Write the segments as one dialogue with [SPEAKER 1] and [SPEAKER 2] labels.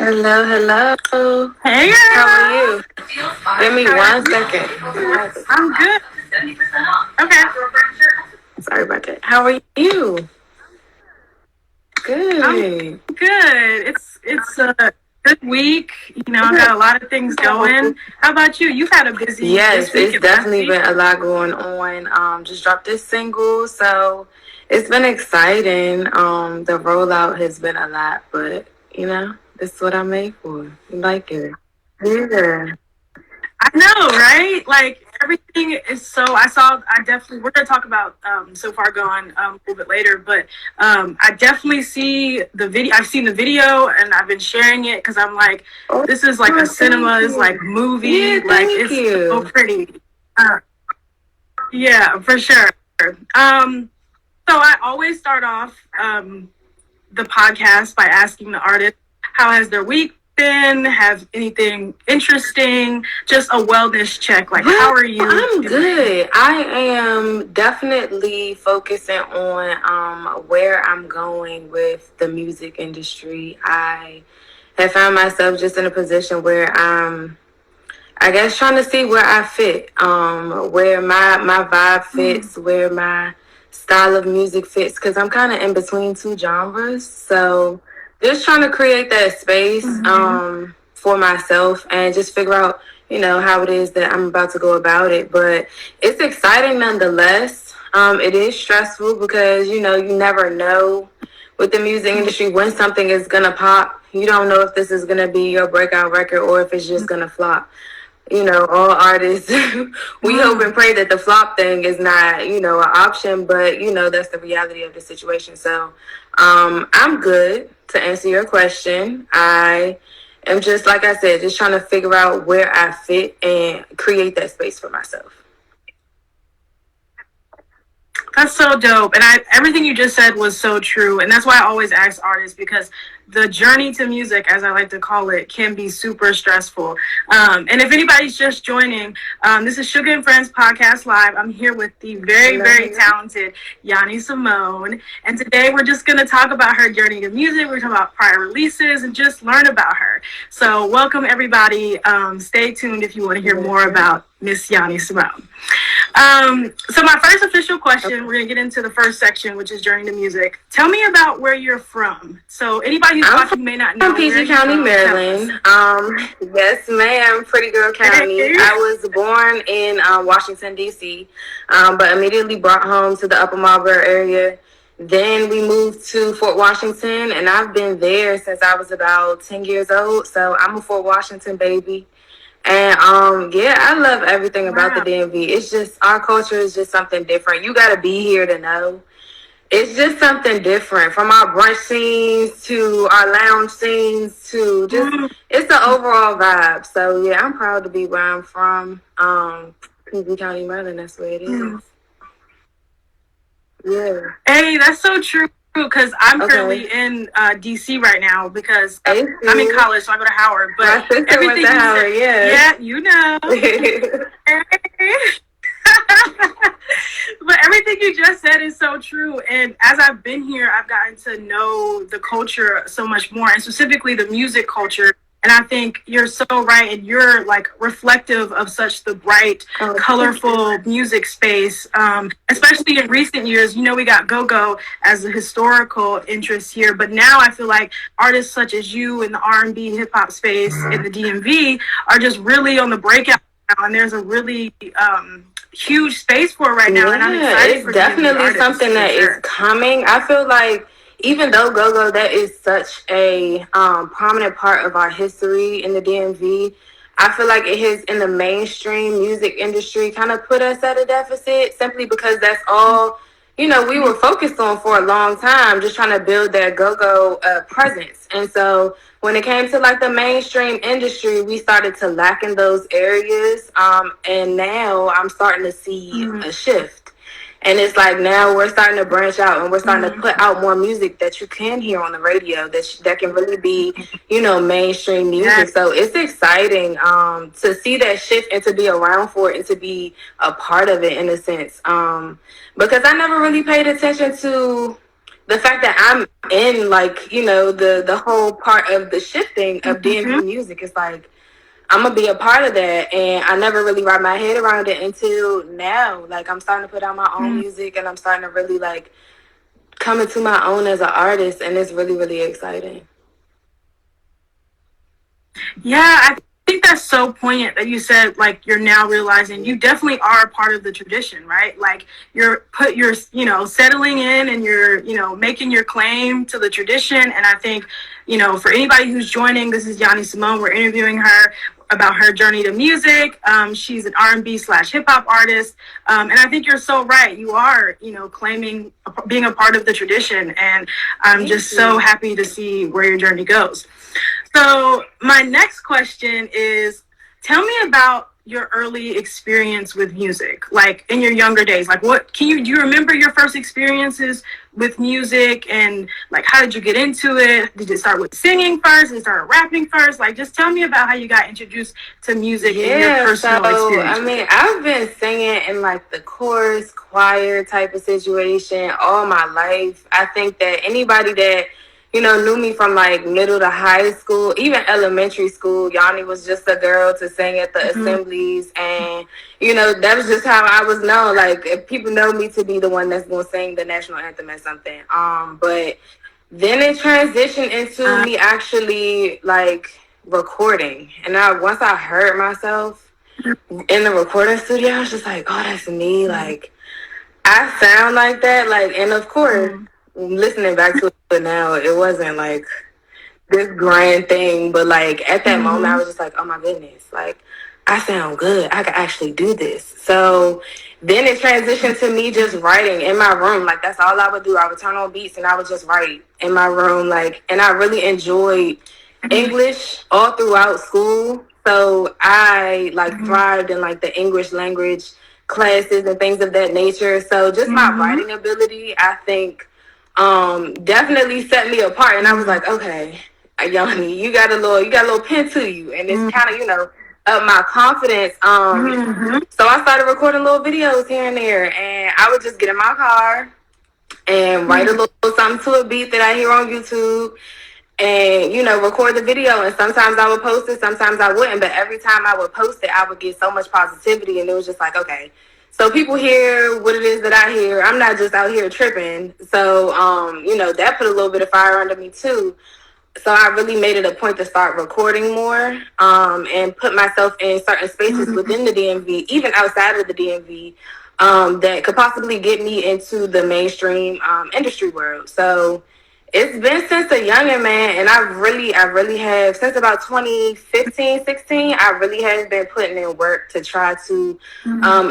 [SPEAKER 1] Hello, hello.
[SPEAKER 2] Hey,
[SPEAKER 1] How
[SPEAKER 2] girl.
[SPEAKER 1] are you? Give me one second.
[SPEAKER 2] I'm good. Okay.
[SPEAKER 1] Sorry about that. How are you?
[SPEAKER 2] I'm
[SPEAKER 1] Good.
[SPEAKER 2] good. It's a good week. I got a lot of things going. How about you? You've had a busy this
[SPEAKER 1] Yes,
[SPEAKER 2] week
[SPEAKER 1] it's
[SPEAKER 2] and last
[SPEAKER 1] definitely
[SPEAKER 2] week.
[SPEAKER 1] been a lot going on. Just dropped this single, so it's been exciting. The rollout has been a lot, but this is what I'm made for. You like it? Yeah.
[SPEAKER 2] I know, right? Like everything is so. I definitely. We're gonna talk about so far gone a little bit later, but I definitely see the video. I've seen the video and I've been sharing it because I'm like,
[SPEAKER 1] Oh,
[SPEAKER 2] this is like a
[SPEAKER 1] thank
[SPEAKER 2] cinema's
[SPEAKER 1] you.
[SPEAKER 2] like movie.
[SPEAKER 1] Yeah,
[SPEAKER 2] Like
[SPEAKER 1] thank
[SPEAKER 2] it's so
[SPEAKER 1] you.
[SPEAKER 2] pretty. Uh, yeah, for sure. Um, so I always start off the podcast by asking the artist, how has their week been? Have anything interesting? Just a wellness check. Like, how
[SPEAKER 1] Well,
[SPEAKER 2] are you
[SPEAKER 1] I'm
[SPEAKER 2] doing?
[SPEAKER 1] good. I am definitely focusing on where I'm going with the music industry. I have found myself just in a position where I'm, I guess, trying to see where I fit, where my vibe fits, where my style of music fits, because I'm kind of in between two genres. So just trying to create that space
[SPEAKER 2] Mm-hmm.
[SPEAKER 1] for myself and just figure out, how it is that I'm about to go about it. But it's exciting nonetheless. It is stressful because, you never know with the music industry when something is going to pop. You don't know if this is going to be your breakout record or if it's just going to flop. All artists, we hope
[SPEAKER 2] Mm.
[SPEAKER 1] and pray that the flop thing is not, an option, but, that's the reality of the situation. So I'm good to answer your question. I am just, like I said, just trying to figure out where I fit and create that space for myself.
[SPEAKER 2] That's so dope. And everything you just said was so true. And that's why I always ask artists because the journey to music, as I like to call it, can be super stressful. And if anybody's just joining, this is Suga Friendz Podcast Live. I'm here with the very,
[SPEAKER 1] Hello,
[SPEAKER 2] very
[SPEAKER 1] hello.
[SPEAKER 2] talented Yhanni Simone. And today we're just going to talk about her journey to music. We're talking about prior releases and just learn about her. So welcome, everybody. Stay tuned if you want to hear more about Miss Yhanni Simone. So my first official question, we're gonna get into the first section, which is Journey to Music. Tell me about where you're from. So anybody who's
[SPEAKER 1] I'm
[SPEAKER 2] watching may not
[SPEAKER 1] from
[SPEAKER 2] know, where are
[SPEAKER 1] PG
[SPEAKER 2] you
[SPEAKER 1] County,
[SPEAKER 2] from? Tell us.
[SPEAKER 1] Maryland. Yes, ma'am, Pretty Girl County.
[SPEAKER 2] Hey.
[SPEAKER 1] I was born in Washington, D.C., but immediately brought home to the Upper Marlboro area. Then we moved to Fort Washington, and I've been there since I was about 10 years old. So I'm a Fort Washington baby. And yeah, I love everything about the
[SPEAKER 2] Wow.
[SPEAKER 1] DMV. It's just our culture is just something different. You got to be here to know. It's just something different from our brunch scenes to our lounge scenes to just
[SPEAKER 2] Mm.
[SPEAKER 1] it's the overall vibe. So yeah, I'm proud to be where I'm from. PG County, Maryland. That's where it is. Yeah.
[SPEAKER 2] Hey, that's so true. Because I'm
[SPEAKER 1] Okay.
[SPEAKER 2] currently in DC right now because I'm in
[SPEAKER 1] AC.
[SPEAKER 2] college, so I go to Howard. But
[SPEAKER 1] My sister went to
[SPEAKER 2] everything you said,
[SPEAKER 1] Howard. Yes.
[SPEAKER 2] yeah, you know. But everything you just said is so true. And as I've been here, I've gotten to know the culture so much more, and specifically the music culture. And I think you're so right, and you're like reflective of such the bright,
[SPEAKER 1] Oh, thank you.
[SPEAKER 2] colorful music space. Especially in recent years, we got go-go as a historical interest here, but now I feel like artists such as you in the R&B, hip hop space in the DMV are just really on the breakout now, and there's a really huge space for it right now, and I'm
[SPEAKER 1] Yeah,
[SPEAKER 2] excited
[SPEAKER 1] it's
[SPEAKER 2] for DMV
[SPEAKER 1] definitely
[SPEAKER 2] artists
[SPEAKER 1] something
[SPEAKER 2] for
[SPEAKER 1] that is
[SPEAKER 2] sure.
[SPEAKER 1] coming. I feel like even though go-go that is such a prominent part of our history in the DMV, I feel like it has in the mainstream music industry kind of put us at a deficit simply because that's all we were focused on for a long time, just trying to build that go-go presence. And so when it came to like the mainstream industry, we started to lack in those areas. And now I'm starting to see
[SPEAKER 2] Mm-hmm.
[SPEAKER 1] a shift. And it's like now we're starting to branch out and we're starting to
[SPEAKER 2] Mm-hmm.
[SPEAKER 1] put out more music that you can hear on the radio that can really be, mainstream
[SPEAKER 2] Yeah.
[SPEAKER 1] music. So it's exciting to see that shift and to be around for it and to be a part of it in a sense. Because I never really paid attention to the fact that I'm in, like, the whole part of the shifting of DMV music is like, I'm gonna be a part of that, and I never really wrap my head around it until now. Like, I'm starting to put out my own music, and I'm starting to really like come into my own as an artist, and it's really, really exciting.
[SPEAKER 2] Yeah, I think that's so poignant that you said, like, you're now realizing you definitely are a part of the tradition, right? Like, you're settling in, and you're, making your claim to the tradition. And I think, for anybody who's joining, this is Yhanni Simone. We're interviewing her about her journey to music. She's an R&B/hip hop artist. And I think you're so right. You are, claiming being a part of the tradition. And I'm just so happy to see where your journey goes. So my next question is, tell me about your early experience with music, like in your younger days. Like, do you remember your first experiences with music, and like, how did you get into it? Did it start with singing first? Did it start rapping first? Like, just tell me about how you got introduced to music and your personal experience.
[SPEAKER 1] I mean, I've been singing in like the chorus, choir type of situation all my life. I think that anybody that knew me from like middle to high school, even elementary school. Yhanni was just a girl to sing at the assemblies, and that was just how I was known. Like, if people know me to be the one that's gonna sing the national anthem or something. But then it transitioned into me actually like recording, and once I heard myself in the recording studio, I was just like, oh, that's me. Like, I sound like that. Like, and of course, listening back to it now, it wasn't like this grand thing, but like at that moment, I was just like, oh my goodness, like, I sound good. I can actually do this. So then it transitioned to me just writing in my room. Like, that's all I would do. I would turn on beats and I would just write in my room. Like, and I really enjoyed English all throughout school. So I like thrived in like the English language classes and things of that nature. So just my writing ability, I think, definitely set me apart. And I was like, okay, Yhanni, you got a little pen to you, and it's kind of up my confidence. So I started recording little videos here and there, and I would just get in my car and write a little something to a beat that I hear on YouTube, and record the video. And sometimes I would post it, sometimes I wouldn't, but every time I would post it, I would get so much positivity, and it was just like, okay, so people hear what it is that I hear. I'm not just out here tripping. So that put a little bit of fire under me too. So I really made it a point to start recording more, and put myself in certain spaces within the DMV, even outside of the DMV, that could possibly get me into the mainstream industry world. So it's been since a younger man, and I really have, since about 2015, 16, I really have been putting in work to try to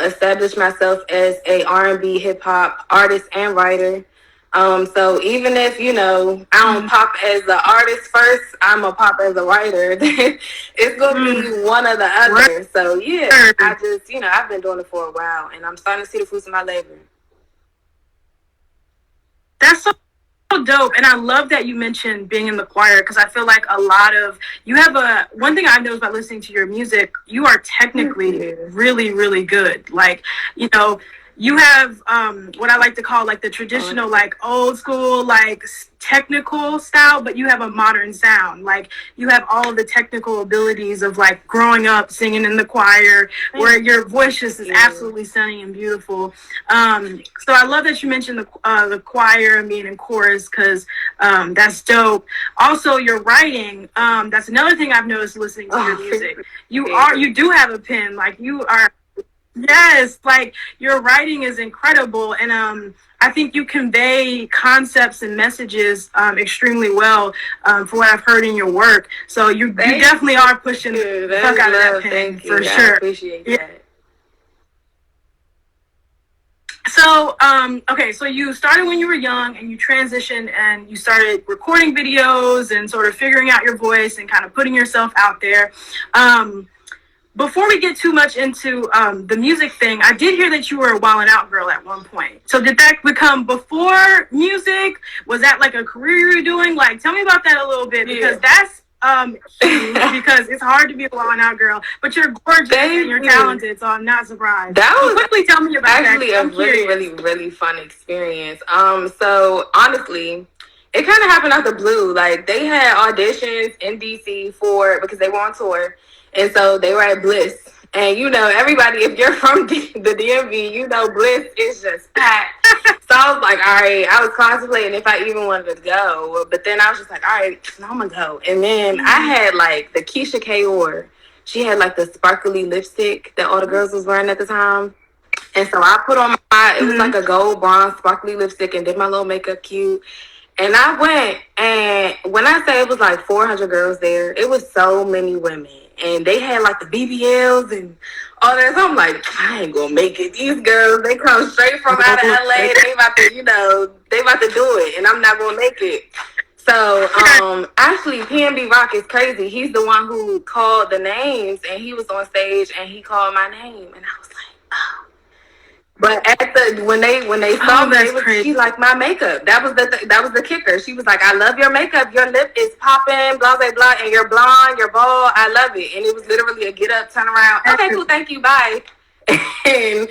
[SPEAKER 1] establish myself as a R&B hip hop artist and writer. So even if, I don't pop as the artist first, I'm a pop as a writer, it's going to be one or the other. So yeah, I just, I've been doing it for a while, and I'm starting to see the fruits of my labor.
[SPEAKER 2] That's so dope. And I love that you mentioned being in the choir, because I feel like one thing I've noticed by listening to your music, you are technically really, really good. Like, you have what I like to call like the traditional, like old school, like technical style, but you have a modern sound. Like, you have all of the technical abilities of like growing up singing in the choir, where your voice just is absolutely stunning and beautiful. So I love that you mentioned the choir and being in chorus, because that's dope. Also, your writing, that's another thing I've noticed listening to your music. You do have a pen. Like, you are. Yes, like, your writing is incredible, and I think you convey concepts and messages extremely well, for what I've heard in your work. So you definitely are pushing the fuck out of that pen, for sure.
[SPEAKER 1] I appreciate that.
[SPEAKER 2] So, okay, so you started when you were young, and you transitioned and you started recording videos and sort of figuring out your voice and kind of putting yourself out there. Before we get too much into the music thing, I did hear that you were a Wild 'N Out girl at one point. So did that become before music? Was that like a career you were doing? Like, tell me about that a little bit, because that's huge because it's hard to be a Wild 'N Out girl, but you're gorgeous and
[SPEAKER 1] Thank
[SPEAKER 2] you're
[SPEAKER 1] you.
[SPEAKER 2] talented, so I'm not surprised.
[SPEAKER 1] That
[SPEAKER 2] So
[SPEAKER 1] was
[SPEAKER 2] quickly tell me about that
[SPEAKER 1] actually
[SPEAKER 2] 'cause
[SPEAKER 1] a
[SPEAKER 2] I'm
[SPEAKER 1] really,
[SPEAKER 2] curious.
[SPEAKER 1] really, really fun experience. So honestly, it kind of happened out the blue. Like they had auditions in DC for because they were on tour, and so they were at Bliss. And you know, everybody, if you're from the DMV, you know Bliss is just packed. So I was like, all right, I was contemplating if I even wanted to go, but then I was just like, all right, I'm gonna go. And then I had like the Keisha Kaur. She had like the sparkly lipstick that all the girls was wearing at the time. And so I put on my, it was like a gold bronze sparkly lipstick and did my little makeup cute. And I went, and when I say it was like 400 girls there, it was so many women. And they had like the BBLs and all that. So I'm like, I ain't gonna make it. These girls, they come straight from out of LA. They about to, you know, they about to do it. And I'm not gonna make it. So, actually, PNB Rock is crazy. He's the one who called the names, and he was on stage, and he called my name, and I was like, oh. But at the when they saw
[SPEAKER 2] Oh,
[SPEAKER 1] me,
[SPEAKER 2] that's
[SPEAKER 1] she
[SPEAKER 2] crazy.
[SPEAKER 1] liked my makeup. That was the kicker. She was like, I love your makeup. Your lip is popping, blah blah blah, and you're blonde, you're bald. I love it. And it was literally a get up, turn around. Okay, cool, thank you, bye. And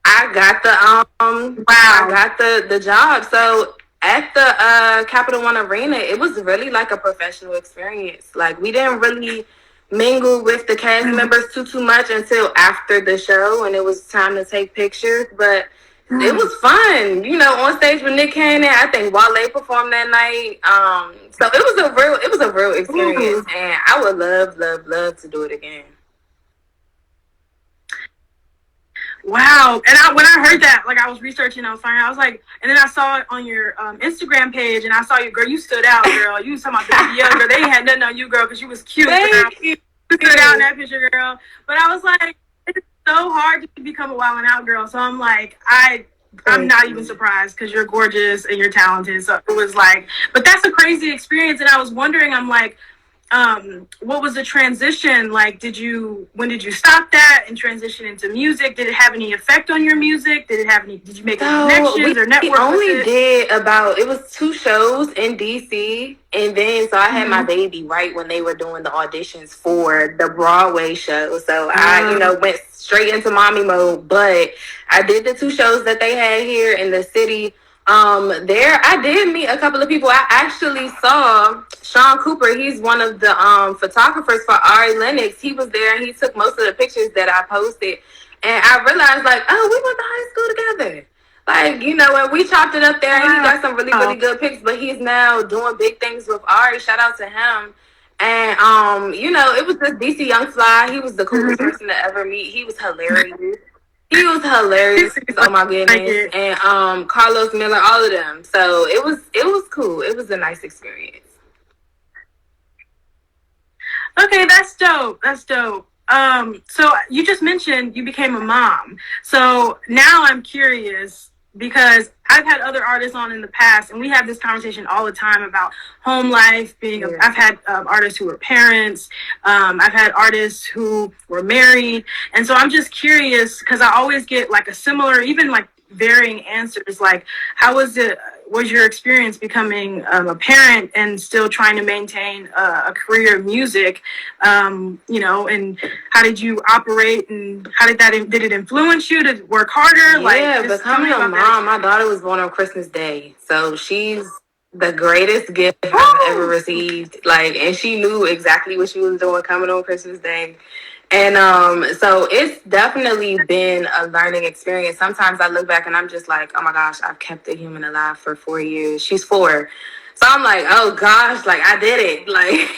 [SPEAKER 1] I got I
[SPEAKER 2] Wow.
[SPEAKER 1] got the job. So at the Capital One Arena, it was really like a professional experience. Like we didn't really mingle with the cast members too much until after the show, and it was time to take pictures. But it was fun, you know, on stage with Nick Cannon. I think Wale performed that night. So it was a real experience,
[SPEAKER 2] Ooh.
[SPEAKER 1] and I would love to do it again.
[SPEAKER 2] Wow. And when I heard that, like I was researching, I was finding, I was like, and then I saw it on your Instagram page, and I saw you, girl. You stood out, girl. You was talking about the BBL, girl. They had nothing on you, girl, because you was cute.
[SPEAKER 1] Thank you.
[SPEAKER 2] You stood out in that picture, girl. But I was like, it's so hard to become a Wild 'N Out girl. So I'm like, I'm not even surprised because you're gorgeous and you're talented. So it was like, but that's a crazy experience. And I was wondering, I'm like, what was the transition like? When did you stop that and transition into music? Did it have any effect on your music? Did you make any connections or
[SPEAKER 1] We
[SPEAKER 2] network with
[SPEAKER 1] only
[SPEAKER 2] it?
[SPEAKER 1] did about, it was two shows in DC, and then so I had my baby right when they were doing the auditions for the Broadway show. So I, you know, went straight into mommy mode. But I did the two shows that they had here in the city. There I did meet a couple of people. I actually saw Sean Cooper. He's one of the photographers for Ari Lennox. He was there and he took most of the pictures that I posted. And I realized, like, oh, we went to high school together. Like, you know, and we chopped it up there. And he got some really, really good pics. But he's now doing big things with Ari. Shout out to him. And you know, it was this DC Young Fly. He was the coolest person to ever meet. He was hilarious. He was hilarious. Oh my goodness. And Carlos Miller, all of them. So it was cool. It was a nice experience.
[SPEAKER 2] Okay, that's dope. That's dope. So you just mentioned you became a mom. So now I'm curious because I've had other artists on in the past, and we have this conversation all the time about home life. I've had artists who were parents. I've had artists who were married, and so I'm just curious because I always get like a similar, even like varying answers. Like, how was your experience becoming a parent and still trying to maintain a career in music? You know, and how did you operate, and how did it influence you to work harder?
[SPEAKER 1] Yeah,
[SPEAKER 2] Like, just tell
[SPEAKER 1] becoming
[SPEAKER 2] me
[SPEAKER 1] a
[SPEAKER 2] about that
[SPEAKER 1] mom. My
[SPEAKER 2] experience.
[SPEAKER 1] daughter was born on Christmas Day. So she's the greatest gift I've ever received. Like, and she knew exactly what she was doing coming on Christmas Day. And so it's definitely been a learning experience. Sometimes I look back and I'm just like, oh my gosh, I've kept a human alive for 4 years. She's 4. So I'm like, oh gosh, like I did it. Like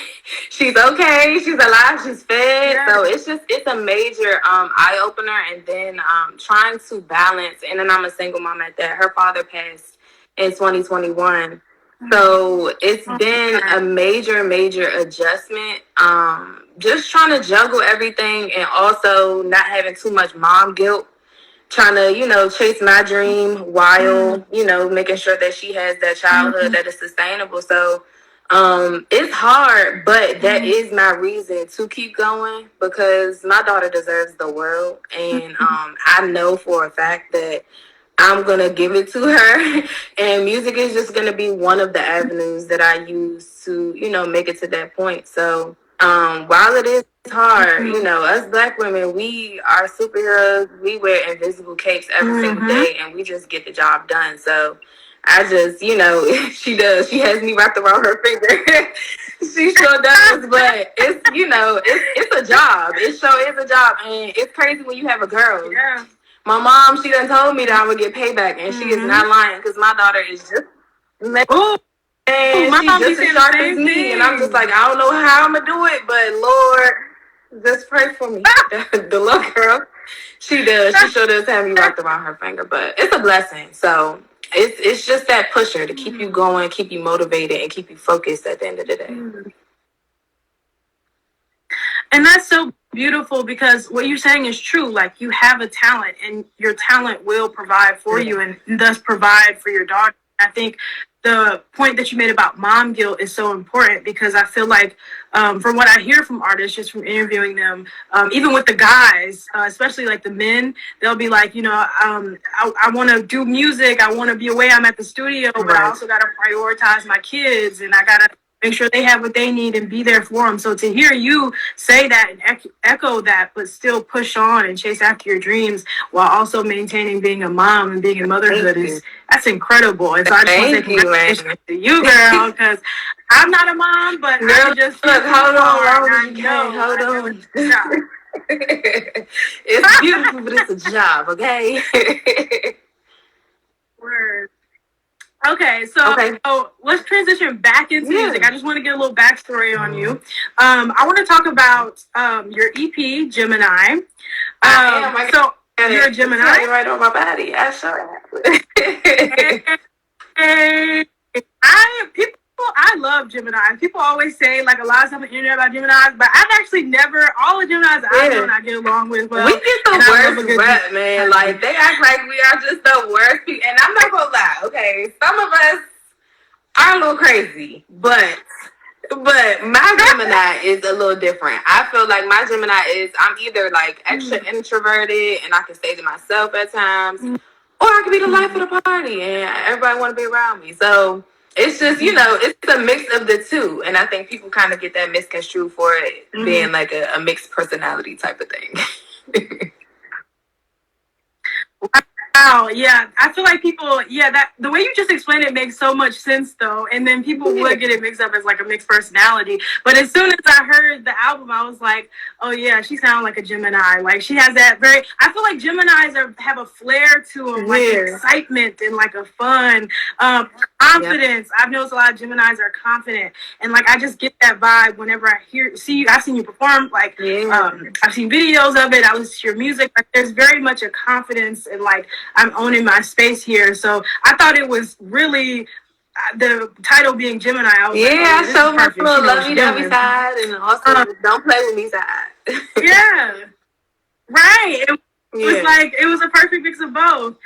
[SPEAKER 1] she's okay, she's alive, she's fed.
[SPEAKER 2] Yeah.
[SPEAKER 1] So it's a major eye opener. And then trying to balance, and then I'm a single mom at that. Her father passed in 2021. So it's been a major adjustment. Just trying to juggle everything and also not having too much mom guilt. Trying to, you know, chase my dream while, you know, making sure that she has that childhood that is sustainable. So it's hard, but that is my reason to keep going because my daughter deserves the world. And I know for a fact that I'm gonna give it to her. And music is just gonna be one of the avenues that I use to, make it to that point. So while it is hard, us Black women, we are superheroes. We wear invisible capes every single day, and we just get the job done. So I just, she does. She has me wrapped around her finger. She sure does, but it's a job. It sure is a job, and it's crazy when you have a girl.
[SPEAKER 2] Yeah.
[SPEAKER 1] My mom, she done told me that I'm gonna get payback, and she is not lying because my daughter is just.
[SPEAKER 2] Oh,
[SPEAKER 1] And
[SPEAKER 2] my
[SPEAKER 1] she's
[SPEAKER 2] mom be
[SPEAKER 1] just as
[SPEAKER 2] saying the
[SPEAKER 1] sharp as
[SPEAKER 2] same
[SPEAKER 1] me, and I'm just
[SPEAKER 2] thing.
[SPEAKER 1] like, I don't know how I'm gonna do it, but Lord, just pray for me. The little girl, she does. She sure does have me wrapped around her finger, but it's a blessing. So it's just that pusher to keep you going, keep you motivated, and keep you focused at the end of the day.
[SPEAKER 2] And that's so beautiful because what you're saying is true. Like, you have a talent, and your talent will provide for you, and thus provide for your daughter. I think the point that you made about mom guilt is so important because I feel like, from what I hear from artists, just from interviewing them, even with the guys, especially like the men, they'll be like, I want to do music. I want to be away. I'm at the studio, but I also got to prioritize my kids, and I got to make sure they have what they need and be there for them. So to hear you say that and echo that, but still push on and chase after your dreams while also maintaining being a mom and being in motherhood that's incredible. And so I just want to say congratulations to you, girl, because I'm not a mom, but I can just
[SPEAKER 1] look, hold on,
[SPEAKER 2] hold
[SPEAKER 1] on. It's beautiful, but it's a job, okay?
[SPEAKER 2] Word. Okay, so let's transition back into music. I just want to get a little backstory on you. I want to talk about your EP, Gemini. So you're a Gemini?
[SPEAKER 1] Right on my body. I sure
[SPEAKER 2] am. I love Gemini. People always say like a lot of stuff on the internet about Geminis, but I've actually never. All the Geminis I know and I get along with well.
[SPEAKER 1] We get the worst rep, man. Like they act like we are just the worst people, and I'm not gonna lie. Okay, some of us are a little crazy, but my Gemini is a little different. I feel like my Gemini is I'm either like extra introverted and I can stay to myself at times, or I can be the life of the party and everybody want to be around me. So it's just, it's a mix of the two. And I think people kind of get that misconstrued for it being like a mixed personality type of thing.
[SPEAKER 2] Wow, yeah. I feel like people, that the way you just explained it makes so much sense though. And then people would get it mixed up as like a mixed personality. But as soon as I heard the album, I was like, oh yeah, she sounds like a Gemini. Like she has that I feel like Geminis have a flair to them, like excitement and like a fun, confidence. I've noticed a lot of Geminis are confident. And like, I just get that vibe whenever see you. I've seen you perform, like, I've seen videos of it. I listen to your music. Like, there's very much a confidence and like, I'm owning my space here. So I thought it was really the title being Gemini. I was like,
[SPEAKER 1] I showed my little lovey-dovey side and also don't play with me side.
[SPEAKER 2] Yeah, right. It was like it was a perfect mix of both.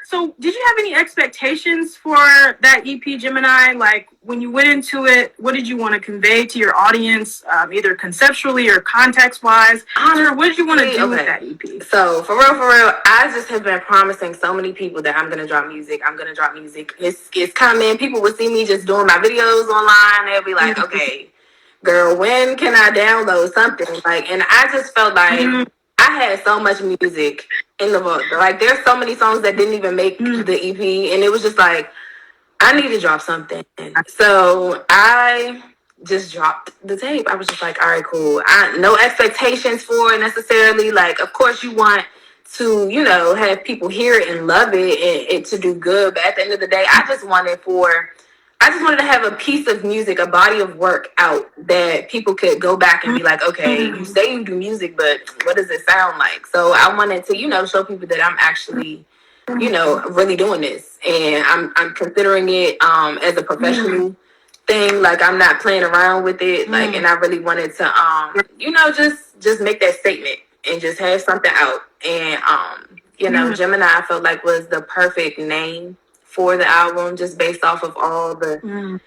[SPEAKER 2] So did you have any expectations for that EP, Gemini? Like when you went into it, what did you want to convey to your audience, either conceptually or context-wise? Or what did you want to do with that EP?
[SPEAKER 1] So for real, I just have been promising so many people that I'm going to drop music. It's coming. People will see me just doing my videos online. They'll be like, okay, girl, when can I download something? Like, and I just felt like I had so much music in the book. Like, there's so many songs that didn't even make the EP, and it was just like, I need to drop something. So I just dropped the tape. I was just like, all right, cool. No expectations for it necessarily. Like, of course, you want to, have people hear it and love it and it to do good. But at the end of the day, I just wanted to have a piece of music, a body of work out that people could go back and be like, okay, you say you do music, but what does it sound like? So I wanted to, show people that I'm actually, really doing this. And I'm considering it as a professional thing. Like I'm not playing around with it. Like, and I really wanted to, just make that statement and just have something out. And, Gemini, I felt like was the perfect name for the album, just based off of all the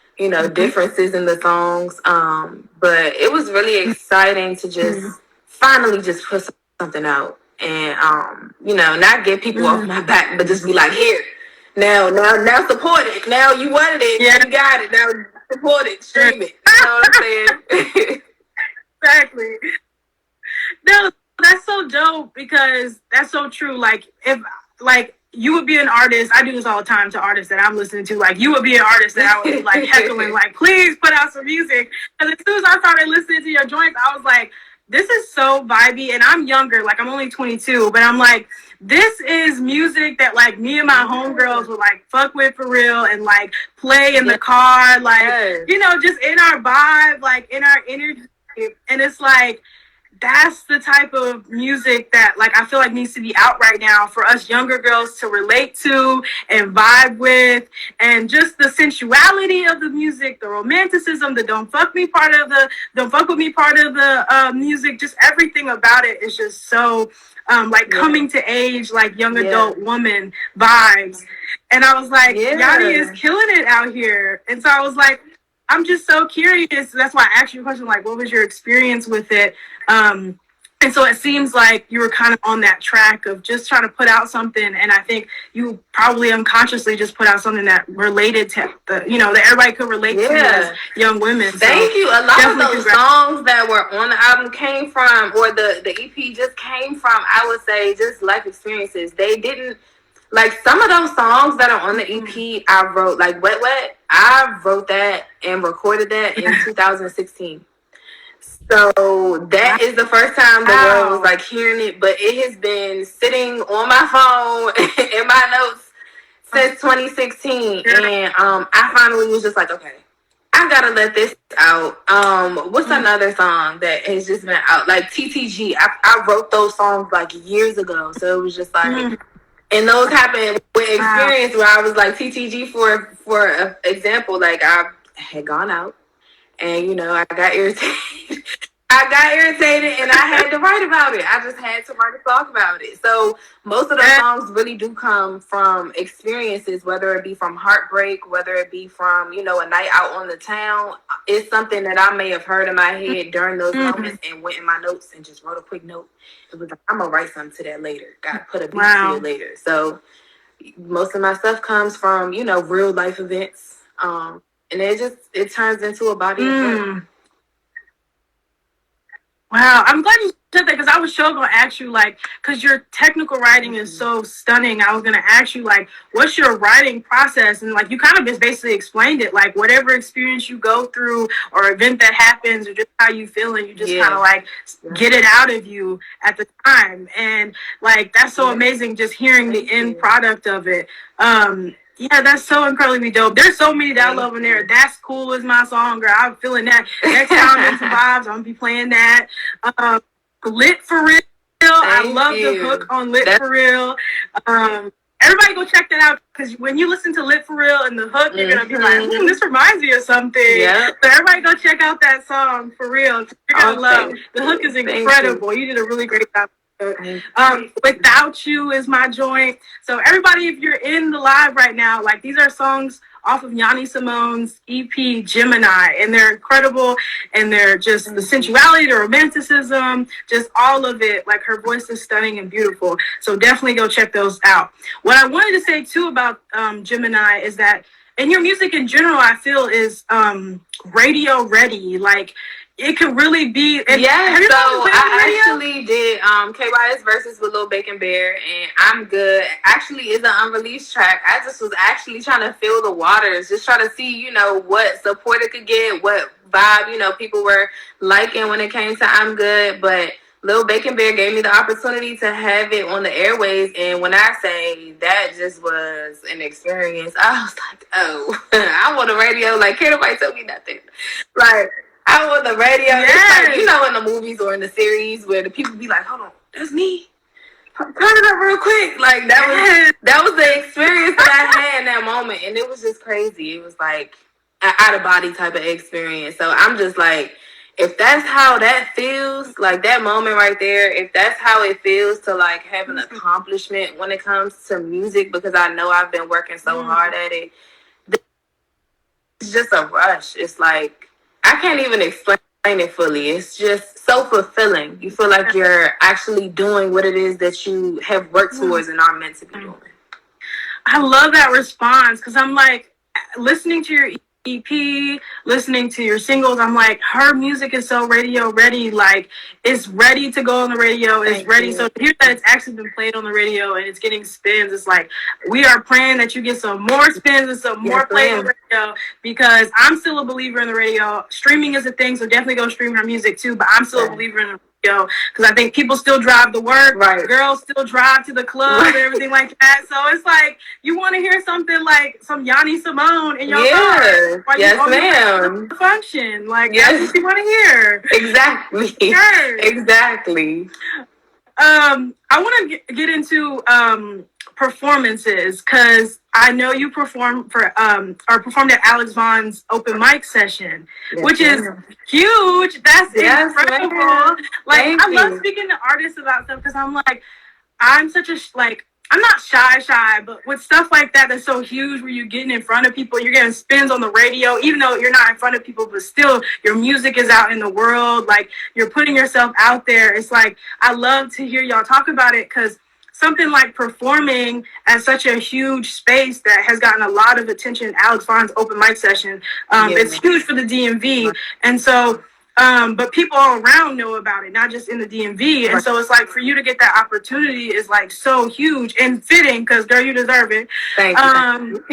[SPEAKER 1] differences in the songs. But it was really exciting to just finally just put something out and not get people off my back, but just be like, here, now support it. Now you wanted it,
[SPEAKER 2] Yeah.
[SPEAKER 1] you got it. Now support it, stream it. You know what I'm saying?
[SPEAKER 2] Exactly. No, that's so dope because that's so true. Like if like you would be an artist, I do this all the time to artists that I'm listening to. Like you would be an artist that I would be like heckling, like please put out some music. Because as soon as I started listening to your joints, I was like, this is so vibey. And I'm younger, like I'm only 22, but I'm like, this is music that like me and my homegirls would like fuck with for real and like play in the car, like just in our vibe, like in our energy. And it's like that's the type of music that like I feel like needs to be out right now for us younger girls to relate to and vibe with, and just the sensuality of the music, the romanticism, the don't fuck with me part of the music, just everything about it is just so like coming to age, like young adult woman vibes. And I was like, Yhanni is killing it out here. And so I was like, I'm just so curious. That's why I asked you a question, like, what was your experience with it? And so it seems like you were kind of on that track of just trying to put out something. And I think you probably unconsciously just put out something that related to that everybody could relate to as young women.
[SPEAKER 1] Thank you. A lot of those songs that were on the album came from, or the EP just came from, I would say, just life experiences. They didn't, like some of those songs that are on the EP, I wrote, like Wet Wet, I wrote that and recorded that in 2016. So that is the first time the world was like hearing it, but it has been sitting on my phone in my notes since 2016. And I finally was just like, okay, I gotta let this out. What's another song that has just been out? Like TTG. I wrote those songs like years ago. So it was just like, and those happened with experience where I was like TTG for example, like I had gone out and I got irritated. And I had to write about it. I just had to write a song about it. So most of those songs really do come from experiences, whether it be from heartbreak, whether it be from, a night out on the town. It's something that I may have heard in my head during those moments and went in my notes and just wrote a quick note. It was like, I'm going to write something to that later. Got to put a beat to it later. So most of my stuff comes from, real life events. And it turns into a body of work.
[SPEAKER 2] Wow, I'm glad you said that because I was sure going to ask you, like, because your technical writing is so stunning. I was going to ask you, like, what's your writing process? And, like, you kind of just basically explained it. Like, whatever experience you go through or event that happens or just how you feel, and you just kind of, like, get it out of you at the time. And, like, that's so amazing just hearing the end product of it. Yeah, that's so incredibly dope. There's so many that I love in there. That's Cool is my song, girl. I'm feeling that. Next time I'm in some vibes, I'm going to be playing that. Lit for Real. I love the hook on Lit for Real. Everybody go check that out because when you listen to Lit for Real and the hook, you're going to be like, this reminds me of something. So everybody go check out that song for real. You're going to love. The hook is incredible. You did a really great job. Without You is my joint. So everybody, if you're in the live right now, like these are songs off of Yhanni Simone's EP Gemini, and they're incredible, and they're just the sensuality, the romanticism, just all of it. Like her voice is stunning and beautiful. So definitely go check those out. What I wanted to say too about Gemini is that, and your music in general, I feel is radio ready. Like it could really be. So
[SPEAKER 1] I actually did KYS versus with Lil Bacon Bear, and I'm Good. Actually, is an unreleased track. I just was actually trying to feel the waters, just trying to see, what support it could get, what vibe, people were liking when it came to I'm Good. But Lil Bacon Bear gave me the opportunity to have it on the airwaves, and when I say that just was an experience, I was like, oh, I'm on the radio. Like, can't nobody tell me nothing. Like, I was on the radio. It's like, in the movies or in the series where the people be like, hold on, that's me. Turn it up real quick. Like, that was the experience that I had in that moment. And it was just crazy. It was like an out-of-body type of experience. So I'm just like, if that's how that feels, like that moment right there, if that's how it feels to like have an accomplishment when it comes to music, because I know I've been working so hard at it, it's just a rush. It's like, I can't even explain it fully. It's just so fulfilling. You feel like you're actually doing what it is that you have worked towards and are meant to be doing.
[SPEAKER 2] I love that response because I'm like, listening to your EP, listening to your singles, I'm like, her music is so radio ready. Like, it's ready to go on the radio. It's ready. So to hear that it's actually been played on the radio and it's getting spins, it's like, we are praying that you get some more spins and some more plays on the radio, because I'm still a believer in the radio. Streaming is a thing, so definitely go stream her music too, but I'm still a believer in the radio because I think people still drive to work. Girls still drive to the club and everything like that. So it's like, you want to hear something like some Yhanni Simone in your car while
[SPEAKER 1] yes,
[SPEAKER 2] you
[SPEAKER 1] ma'am.
[SPEAKER 2] The function. Like, that's what you want to hear.
[SPEAKER 1] Exactly.
[SPEAKER 2] Yes.
[SPEAKER 1] Exactly.
[SPEAKER 2] I want to get into performances, because I know you performed for or performed at Alex Vaughn's open mic session, which is huge. That's incredible.
[SPEAKER 1] Ma'am.
[SPEAKER 2] Like, I love speaking to artists about stuff because I'm like, I'm such a I'm not shy, but with stuff like that that's so huge, where you're getting in front of people, you're getting spins on the radio, even though you're not in front of people, but still your music is out in the world. Like, you're putting yourself out there. It's like, I love to hear y'all talk about it, because something like performing at such a huge space that has gotten a lot of attention, Alex Vaughn's open mic session, it's huge for the DMV. And so, but people all around know about it, not just in the DMV. And so it's like, for you to get that opportunity is like so huge and fitting, because girl, you deserve it.
[SPEAKER 1] Thank you.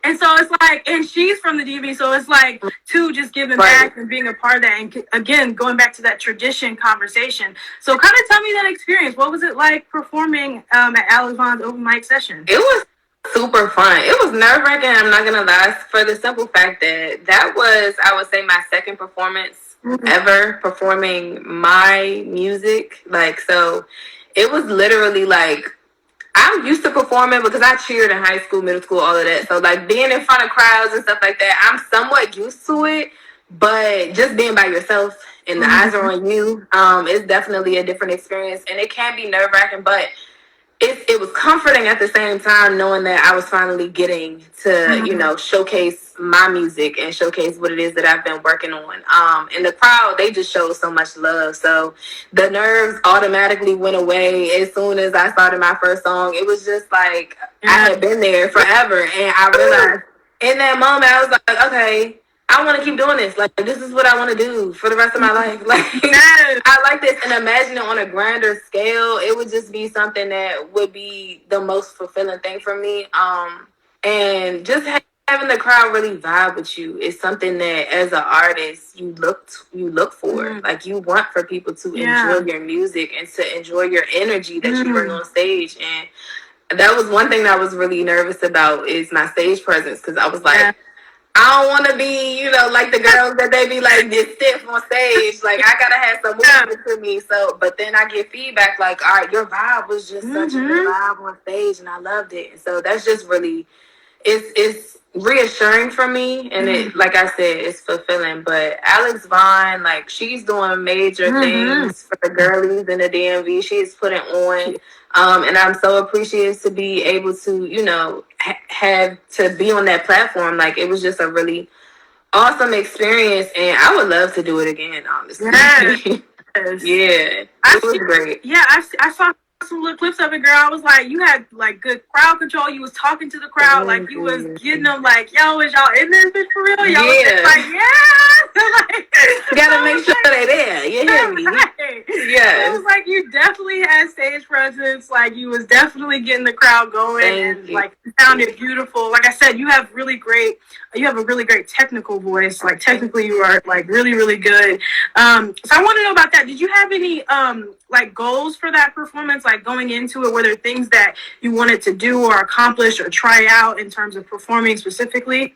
[SPEAKER 2] And so it's like, and she's from the DMV, so it's like, to just giving back and being a part of that. And again, going back to that tradition conversation. So kind of tell me that experience. What was it like performing at Alex Vaughn's open mic session?
[SPEAKER 1] It was super fun. It was nerve-wracking, I'm not gonna lie, for the simple fact that that was, I would say, my second performance ever performing my music. Like, so it was literally like, I'm used to performing because I cheered in high school, middle school, all of that. So like, being in front of crowds and stuff like that, I'm somewhat used to it. But just being by yourself and the eyes are on you, it's definitely a different experience, and it can be nerve-wracking, but it was comforting at the same time, knowing that I was finally getting to, you know, showcase my music and showcase what it is that I've been working on. And the crowd, they just showed so much love. So the nerves automatically went away as soon as I started my first song. It was just like, I had been there forever. And I realized in that moment, I was like, okay, I want to keep doing this. Like, this is what I want to do for the rest of my life. Like, I like this. And imagine it on a grander scale. It would just be something that would be the most fulfilling thing for me. And just having the crowd really vibe with you is something that, as an artist, you look for. Like, you want for people to enjoy your music and to enjoy your energy that you bring on stage. And that was one thing that I was really nervous about, is my stage presence, because I was like, I don't want to be, you know, like the girls that they be like just stiff on stage. Like, I gotta have some movement to me. So, but then I get feedback like, all right, your vibe was just such a good vibe on stage, and I loved it. And so that's just really, it's reassuring for me, and it, like I said, it's fulfilling. But Alex Vaughn, like, she's doing major things for the girlies in the DMV. She's putting on. And I'm so appreciative to be able to, you know, have to be on that platform. Like, it was just a really awesome experience, and I would love to do it again, honestly. It was great.
[SPEAKER 2] Yeah, I saw some little clips of it, girl. I was like, you had like good crowd control. You was talking to the crowd, like you was getting them, like, yo, is y'all in this bitch for real? Y'all was like, like,
[SPEAKER 1] you gotta make sure they're there. You hear me?
[SPEAKER 2] Yes. It was like, you definitely had stage presence. Like, you was definitely getting the crowd going.
[SPEAKER 1] Thank you.
[SPEAKER 2] Like, you sounded beautiful. Like I said, you have a really great technical voice. Like, technically you are like really, really good. So I want to know about that. Did you have any like goals for that performance? Like, going into it, were there things that you wanted to do or accomplish or try out in terms of performing specifically?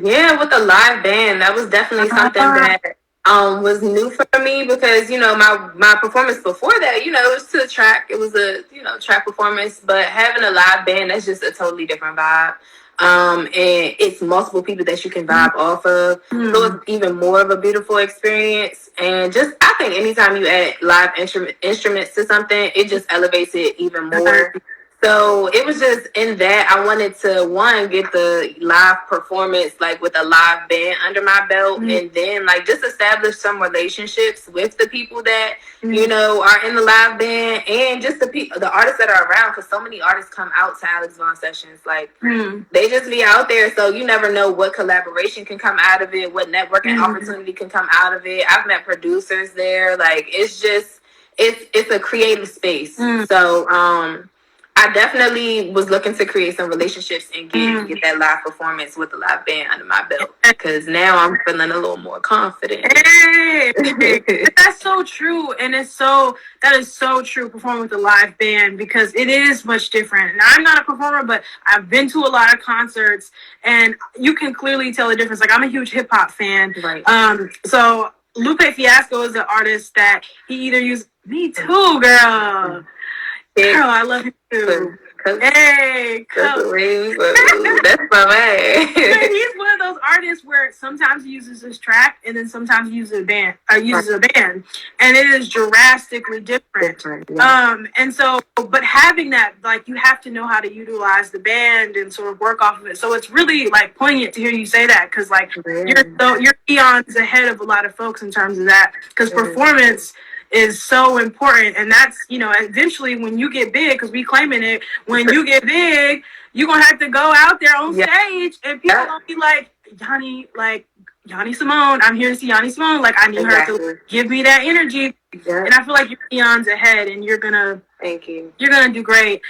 [SPEAKER 1] Yeah, with the live band, that was definitely something that was new for me, because, you know, my performance before that, you know, it was to the track. It was a, you know, track performance, but having a live band, that's just a totally different vibe. And it's multiple people that you can vibe off of. So it's even more of a beautiful experience. And just, I think anytime you add live instruments to something, it just elevates it even more. So it was just in that I wanted to one get the live performance like with a live band under my belt, and then like just establish some relationships with the people that you know are in the live band, and just the artists that are around, because so many artists come out to Alex Vaughn sessions. Like they just be out there, so you never know what collaboration can come out of it, what networking opportunity can come out of it. I've met producers there. Like it's just it's a creative space. So I definitely was looking to create some relationships and get that live performance with the live band under my belt, because now I'm feeling a little more confident.
[SPEAKER 2] Hey, that's so true, and that is so true. Performing with a live band, because it is much different. Now, I'm not a performer, but I've been to a lot of concerts, and you can clearly tell the difference. Like I'm a huge hip hop fan,
[SPEAKER 1] Right.
[SPEAKER 2] So Lupe Fiasco is an artist that he either used. Me too, girl. Girl, I love him too. Hey,
[SPEAKER 1] that's my man.
[SPEAKER 2] He's one of those artists where sometimes he uses his track and then sometimes he uses a band, and it is drastically different. And so, but having that, like, you have to know how to utilize the band and sort of work off of it. So it's really like poignant to hear you say that, because like you're eons ahead of a lot of folks in terms of that, because performance is so important. And that's, you know, eventually when you get big, because we claiming it, when you get big, you're going to have to go out there on stage and people going to be like, Yhanni Simone, I'm here to see Yhanni Simone. Like, I need her to give me that energy. And I feel like you're eons ahead, and you're going to,
[SPEAKER 1] thank you.
[SPEAKER 2] You're going to do great.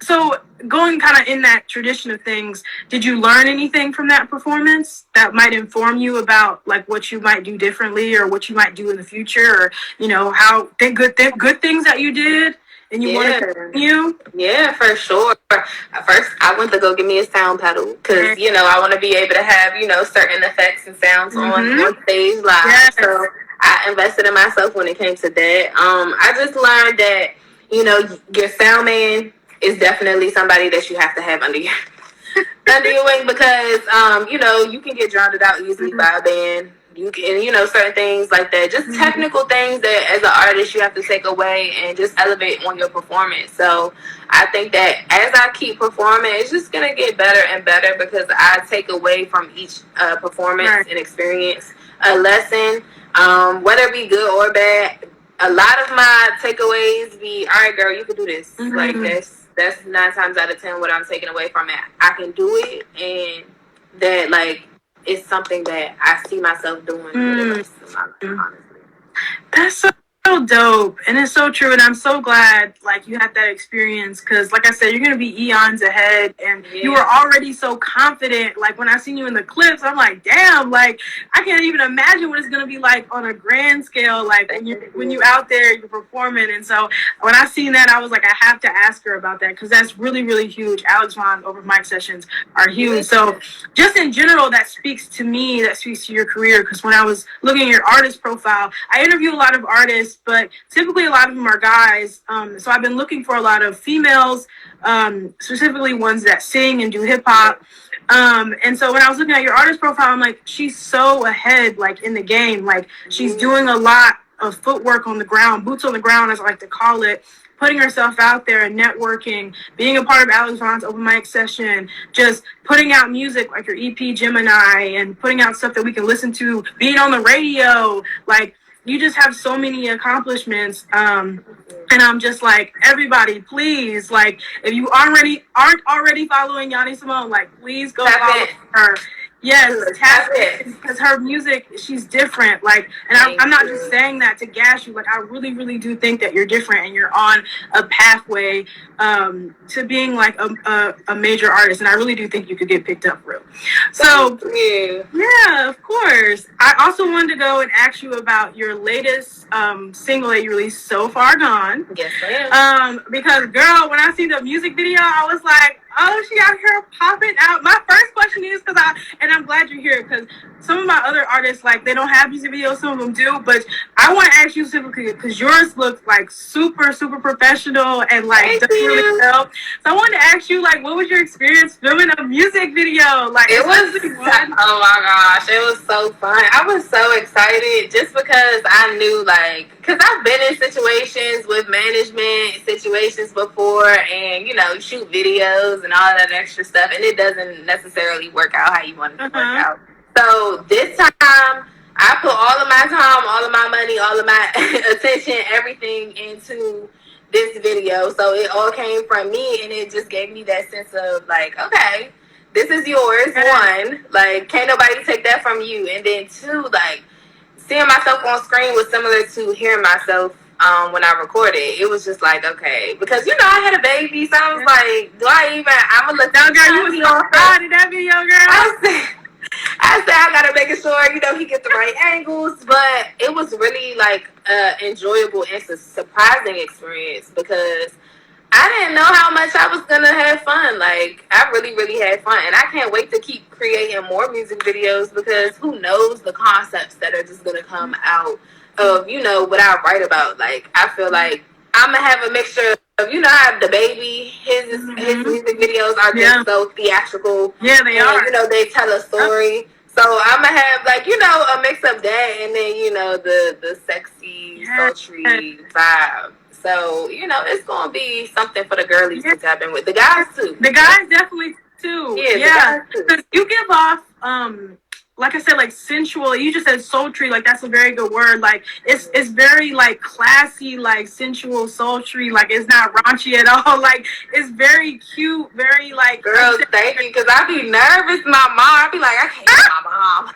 [SPEAKER 2] So going kind of in that tradition of things, did you learn anything from that performance that might inform you about like what you might do differently or what you might do in the future, or, you know, how good things that you did and you want to continue?
[SPEAKER 1] Yeah, for sure. First, I went to go get me a sound pedal, because, you know, I want to be able to have, you know, certain effects and sounds on stage live. Yes. So I invested in myself when it came to that. I just learned that, you know, your sound man is definitely somebody that you have to have under your wing, because you know, you can get drowned out easily by a band. You can, you know, certain things like that, just technical things that as an artist you have to take away and just elevate on your performance. So I think that as I keep performing, it's just gonna get better and better, because I take away from each performance and experience a lesson, whether it be good or bad. A lot of my takeaways be, all right, girl, you can do this. Like that's 9 times out of 10 what I'm taking away from it. I can do it, and that like it's something that I see myself doing for the rest of my life, honestly.
[SPEAKER 2] That's so dope, and it's so true, and I'm so glad like you had that experience, because like I said, you're gonna be eons ahead, and you were already so confident. Like when I seen you in the clips, I'm like, damn, like I can't even imagine what it's gonna be like on a grand scale, like when you out there, you're performing. And so when I seen that, I was like, I have to ask her about that, because that's really, really huge. Alex Vaughn open mic sessions are huge. So just in general, that speaks to me, that speaks to your career, because when I was looking at your artist profile, I interview a lot of artists, but typically a lot of them are guys. So I've been looking for a lot of females, specifically ones that sing and do hip hop. And so when I was looking at your artist profile, I'm like, she's so ahead, like in the game. Like she's doing a lot of footwork on the ground, boots on the ground, as I like to call it, putting herself out there and networking, being a part of Alex Vaughn's open mic session, just putting out music like your EP Gemini, and putting out stuff that we can listen to, being on the radio. Like, you just have so many accomplishments. And I'm just like, everybody, please, like, if you aren't already following Yhanni Simone, like, please go follow her. Yes, tap it, because her music, she's different. Like, and I'm not just saying that to gas you. Like, I really, really do think that you're different, and you're on a pathway to being like a major artist. And I really do think you could get picked up real. So, yeah, of course. I also wanted to go and ask you about your latest single that you released, So Far Gone.
[SPEAKER 1] Yes, ma'am.
[SPEAKER 2] Because, girl, when I see the music video, I was like, oh, she out here popping out. My first question is, and I'm glad you're here, because some of my other artists, like, they don't have music videos, some of them do, but I want to ask you specifically, because yours looked like super, super professional, and like, does really well. So I wanted to ask you, like, what was your experience filming a music video? Like,
[SPEAKER 1] it was, oh my gosh, it was so fun. I was so excited, just because I knew, like, because I've been in situations with management, situations before and, shoot videos and all that extra stuff. And it doesn't necessarily work out how you want it to work out. So this time, I put all of my time, all of my money, all of my attention, everything into this video. So it all came from me, and it just gave me that sense of like, okay, this is yours. One, like, can't nobody take that from you. And then two, like, seeing myself on screen was similar to hearing myself when I recorded. It was just like, okay, because I had a baby, so I was like, I'm gonna look down,
[SPEAKER 2] girl. You was so proud of that video, girl.
[SPEAKER 1] I said I gotta make sure he get the right angles, but it was really like enjoyable and surprising experience because I didn't know how much I was gonna have fun. Like, I really, really had fun, and I can't wait to keep creating more music videos because who knows the concepts that are just gonna come out of what I write about. Like, I feel like I'm gonna have a mixture of how the baby his music videos are just so theatrical.
[SPEAKER 2] Yeah, they are.
[SPEAKER 1] They tell a story. So I'm gonna have like a mix of that and then the sexy sultry vibe. So it's gonna be something for the girlies to tap in with. The guys too.
[SPEAKER 2] The guys definitely too. Yeah. Because you give off like I said, like sensual. You just said sultry, like that's a very good word. Like it's very like classy, like sensual, sultry. Like it's not raunchy at all. Like it's very cute, very like.
[SPEAKER 1] Girl, thank you, because I be nervous. My mom, I be like, I can't show my mom.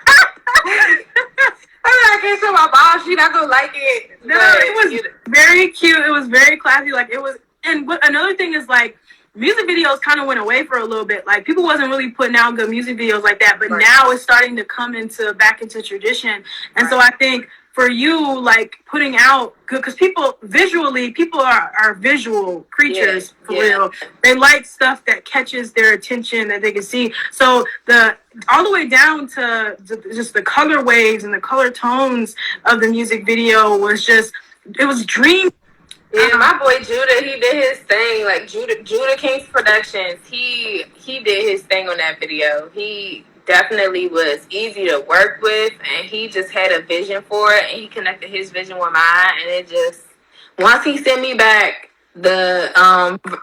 [SPEAKER 1] I can't show my mom. She not gonna like it.
[SPEAKER 2] No, it was very cute. It was very classy. Like it was. And another thing is like, music videos kind of went away for a little bit. Like people wasn't really putting out good music videos like that, but now it's starting to come back into tradition. And so I think for you, like putting out good, because people are visual creatures for real. They like stuff that catches their attention that they can see. So all the way down to just the color waves and the color tones of the music video it was dream.
[SPEAKER 1] Yeah, my boy Judah, he did his thing. Like Judah King's Productions, he did his thing on that video. He definitely was easy to work with, and he just had a vision for it, and he connected his vision with mine, and it just, once he sent me back the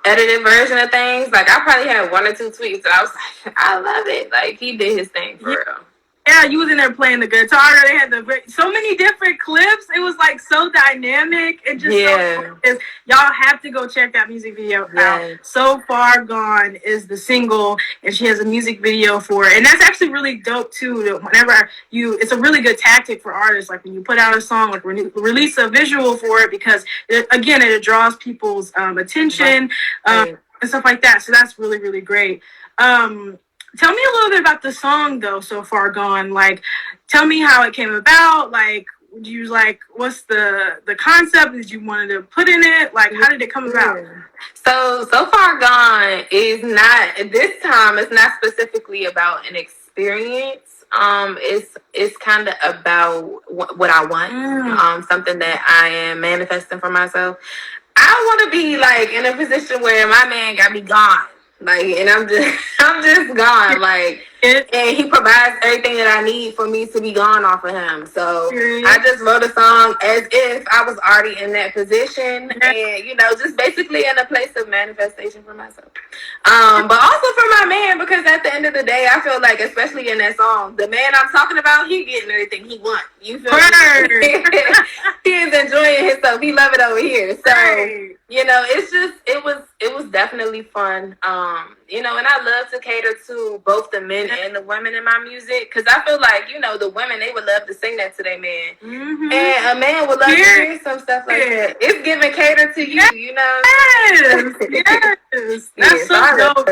[SPEAKER 1] edited version of things, like I probably had 1 or 2 tweets, and I was like, I love it. Like he did his thing for real.
[SPEAKER 2] Yeah, you was in there playing the guitar. They had so many different clips. It was like so dynamic and just so focused. Y'all have to go check that music video out. So Far Gone is the single, and she has a music video for it. And that's actually really dope too. Whenever it's a really good tactic for artists. Like when you put out a song, like release a visual for it, because it draws people's attention and stuff like that. So that's really, really great. Tell me a little bit about the song, though, So Far Gone. Like, tell me how it came about. Like, what's the concept that you wanted to put in it? Like, how did it come about?
[SPEAKER 1] So Far Gone is not, this time, it's not specifically about an experience. It's kind of about what I want. Something that I am manifesting for myself. I want to be, like, in a position where my man got me gone. Like, and I'm just gone. Like, and he provides everything that I need for me to be gone off of him. So I just wrote a song as if I was already in that position, and just basically in a place of manifestation for myself. But also for my man, because at the end of the day, I feel like, especially in that song, the man I'm talking about, he getting everything he wants. You feel me? He is enjoying himself. He love it over here. So it was definitely fun. And I love to cater to both the men and the women in my music, because I feel like, the women, they would love to sing that to their man. Mm-hmm. And a man would love to hear some stuff like that. It's giving cater to you,
[SPEAKER 2] Yes. That's so dope.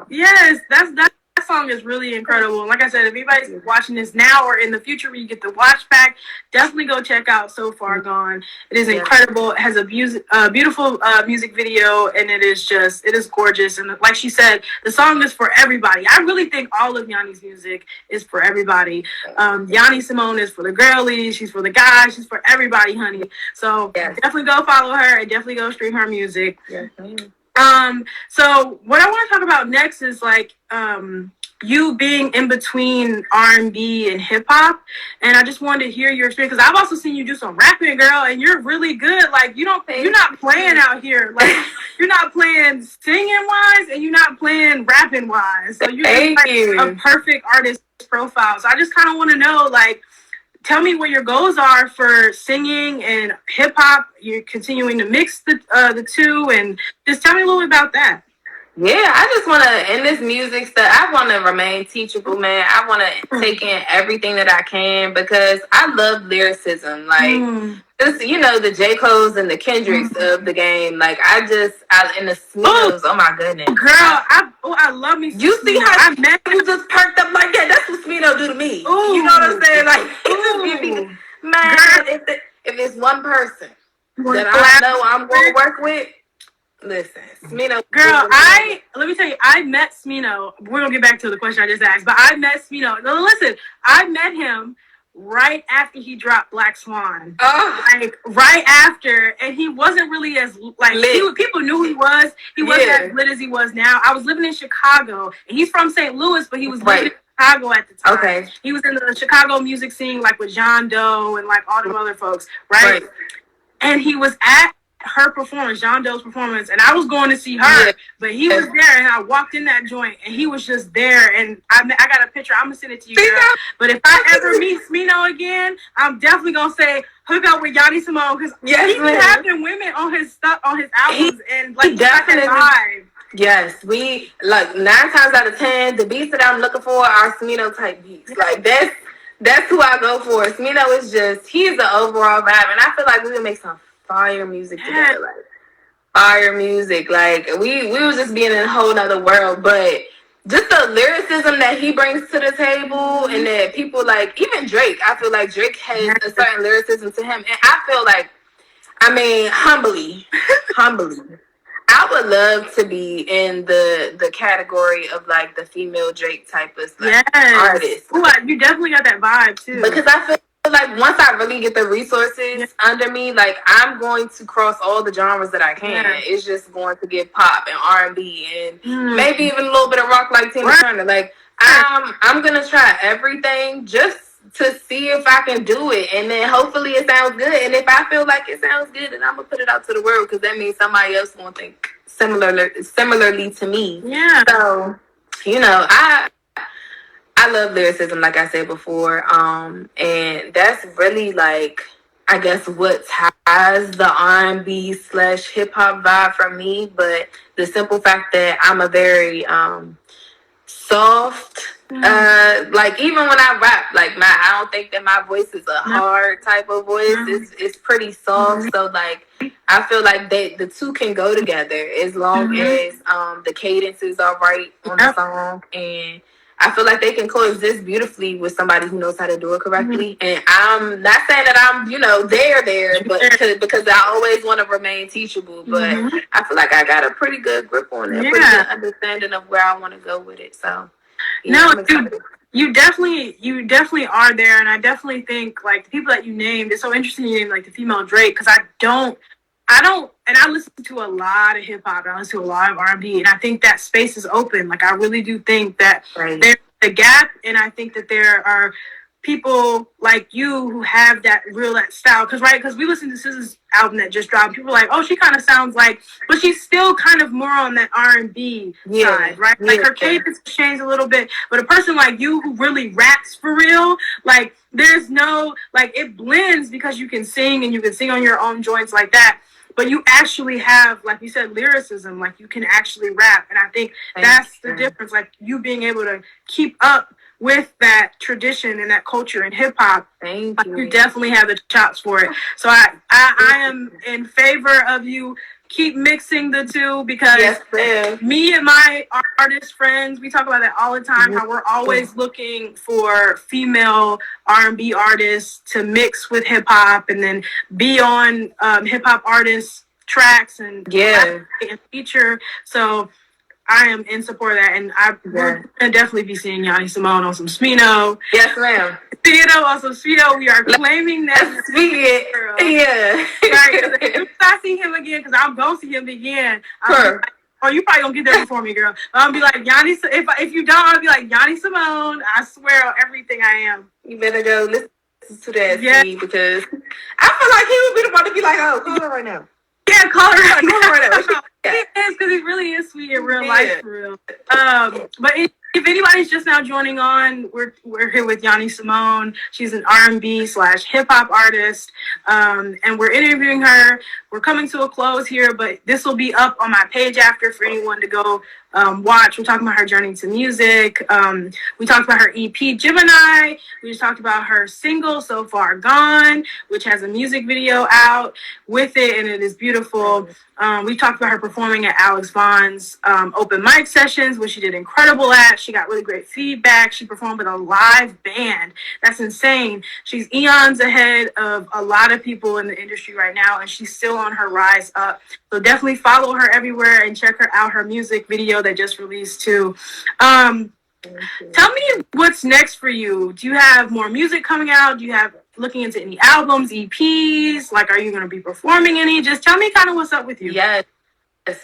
[SPEAKER 2] Yes, that song is really incredible. And like I said, if anybody's watching this now or in the future when you get the watch back, definitely go check out So Far Gone. It is incredible. It has a beautiful music video, and it is gorgeous. And like she said, the song is for everybody. I really think all of Yhanni's music is for everybody. Yhanni Simone is for the girlies. She's for the guys. She's for everybody, honey. So definitely go follow her and definitely go stream her music. So what I want to talk about next is like you being in between R&B and hip hop, and I just wanted to hear your experience, because I've also seen you do some rapping, girl, and you're really good. Like you're not playing out here. Like you're not playing singing wise, and you're not playing rapping wise. So you're just like a perfect artist profile. So I just kind of want to know, like, tell me what your goals are for singing and hip hop. You're continuing to mix the two, and just tell me a little bit about that.
[SPEAKER 1] Yeah, I just want to, in this music stuff, I want to remain teachable, man. I want to take in everything that I can because I love lyricism. Like, just, you know, the J. Cole's and the Kendricks of the game. Like, and the Sminos, oh my goodness.
[SPEAKER 2] Girl, I love me some
[SPEAKER 1] You see
[SPEAKER 2] Smino.
[SPEAKER 1] how you just perked up like that? That's what Smino do to me. Ooh. You know what I'm saying? Like, he just give me, man, if it's one person that I know I'm going to work with, listen, Smino.
[SPEAKER 2] Girl, let me tell you, I met Smino. We're going to get back to the question I just asked, but I met Smino. No, listen, I met him right after he dropped Black Swan. Like, right after, and he wasn't really as, like, people knew who he was. He wasn't as lit as he was now. I was living in Chicago, and he's from St. Louis, but he was living in Chicago at the time. Okay. He was in the Chicago music scene, like, with John Doe and, like, all the other folks, right? And he was at her performance, John Doe's performance, and I was going to see her, but he was there, and I walked in that joint, and he was just there, and I got a picture. I'm gonna send it to you, girl. But if I ever meet Smino again, I'm definitely gonna say hook up with Yhanni Simone because he's having women on his stuff, on his albums, and like definitely vibe.
[SPEAKER 1] Yes, we like 9 times out of 10, the beats that I'm looking for are Smino type beats. Like that's who I go for. Smino is just, he's the overall vibe, and I feel like we would make some fire music together, like fire music. Like we was just being in a whole nother world, but just the lyricism that he brings to the table, and that people like, even Drake, I feel like Drake has a certain lyricism to him, and I feel like, I mean, humbly, I would love to be in the category of like the female Drake type of like, artist.
[SPEAKER 2] Ooh, you definitely got that vibe too.
[SPEAKER 1] Because I feel like once I really get the resources under me, like I'm going to cross all the genres that I can. It's just going to get pop and R&B and maybe even a little bit of rock like Tina Turner. Like I'm gonna try everything just to see if I can do it, and then hopefully it sounds good. And if I feel like it sounds good, then I'm gonna put it out to the world, because that means somebody else gonna think similarly to me.
[SPEAKER 2] Yeah.
[SPEAKER 1] So, you know, I love lyricism, like I said before, and that's really like, I guess, what ties the R&B / hip hop vibe for me. But the simple fact that I'm a very soft, like even when I rap, like I don't think that my voice is a hard type of voice. It's pretty soft. So like I feel like the two can go together as long as the cadences are right on the song, and I feel like they can coexist beautifully with somebody who knows how to do it correctly. And I'm not saying that I'm, you know, there, but because I always want to remain teachable. But I feel like I got a pretty good grip on it, pretty good understanding of where I want to go with it. So,
[SPEAKER 2] you definitely are there, and I definitely think like the people that you named. It's so interesting you named like the female Drake, because I don't, and I listen to a lot of hip hop, I listen to a lot of R&B, and I think that space is open. Like I really do think that there's a gap, and I think that there are people like you who have that style. Because we listened to SZA's album that just dropped. People are like, oh, she kind of sounds like, but she's still kind of more on that R&B side, right? Like her cadence changed a little bit, but a person like you who really raps for real, like there's no, like it blends because you can sing, and you can sing on your own joints like that. But you actually have, like you said, lyricism. Like you can actually rap, and I think that's the difference. Like you being able to keep up with that tradition and that culture in hip hop.
[SPEAKER 1] Thank you.
[SPEAKER 2] You definitely have the chops for it. So I am in favor of you keep mixing the two, because me and my artist friends, we talk about that all the time, how we're always looking for female R&B artists to mix with hip hop and then be on hip hop artists tracks and feature. So I am in support of that, and we're gonna definitely be seeing Yhanni Simone on some Smino.
[SPEAKER 1] Yes, ma'am.
[SPEAKER 2] On some Smino, we are claiming that.
[SPEAKER 1] Girl.
[SPEAKER 2] Yeah. Right. If I see him again, because I'm gonna see him again. You probably gonna get there before me, girl. I'm gonna be like Yhanni. If you don't, I'll be like Yhanni Simone. I swear on everything I am.
[SPEAKER 1] You better go listen to that, because I feel like he would be the one to be like, oh, call her right now.
[SPEAKER 2] Yeah, call her right now. He is, because he really is sweet in real life, for real. But if anybody's just now joining on, we're here with Yhanni Simone. She's an R&B / hip hop artist, and we're interviewing her. We're coming to a close here, but this will be up on my page after for anyone to go watch. We're talking about her journey to music. We talked about her EP Gemini. We just talked about her single So Far Gone, which has a music video out with it, and it is beautiful. We talked about her performing at Alex Vaughn's open mic sessions, which she did incredible at. She got really great feedback. She performed with a live band. That's insane. She's eons ahead of a lot of people in the industry right now, and she's still on her rise up. So definitely follow her everywhere and check her out. Her music video that just released too. Tell me what's next for you. Do you have more music coming out? Do you have looking into any albums, EPs? Like, are you going to be performing any? Just tell me kind of what's up with you.
[SPEAKER 1] Yes.